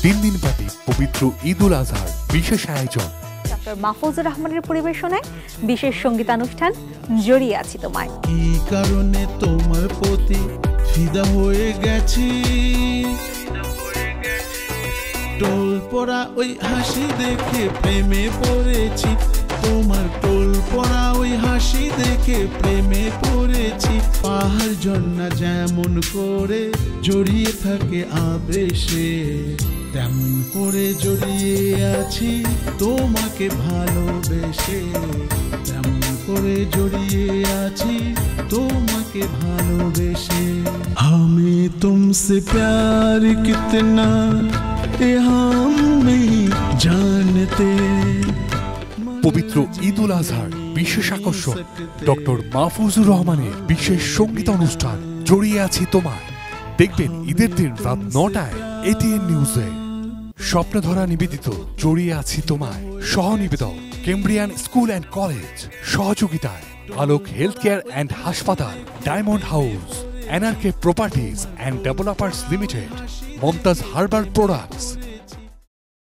3 দিনব্যাপী পবিত্র ঈদুল আজহার বিশেষ আয়োজন। ডক্টর মাহফুজুর রহমানের পরিবেশনায় বিশেষ সঙ্গীতানুষ্ঠান জড়িয়ে আছি তোমায়। কি কারণে তোমার প্রতি ফিদা হয়ে গেছি, টোল পড়া ওই হাসি দেখে প্রেমে পড়েছি, তোমার টোল পড়া ওই হাসি দেখে প্রেমে পড়েছি। পাহাড় ঝর্ণা যেমন করে জড়িয়ে থাকে আবেশে, তেমন করে জড়িয়ে আছি তোমাকে ভালোবেসে, তেমন করে জড়িয়ে আছি তোমাকে ভালোবেসে। আমি তুমসে প্যার কিতনা এ হাম নেই জানতে। পবিত্র ঈদুল আজহার বিশেষ আকর্ষণ ডক্টর মাহফুজুর রহমানের বিশেষ সঙ্গীত অনুষ্ঠান জড়িয়ে আছি তোমায়। দেখবেন ঈদের দিন রাত 9টায় এটিএন নিউজে। স্বপ্নধরা নিবেদিত জড়িয়ে আছি তোমায় সহ নিবেদক কেমব্রিয়ান স্কুল অ্যান্ড কলেজ, সহযোগিতায় আলোক হেলথ কেয়ার অ্যান্ড হাসপাতাল, diamond house, NRK properties and developers limited, Momtaz herbal products.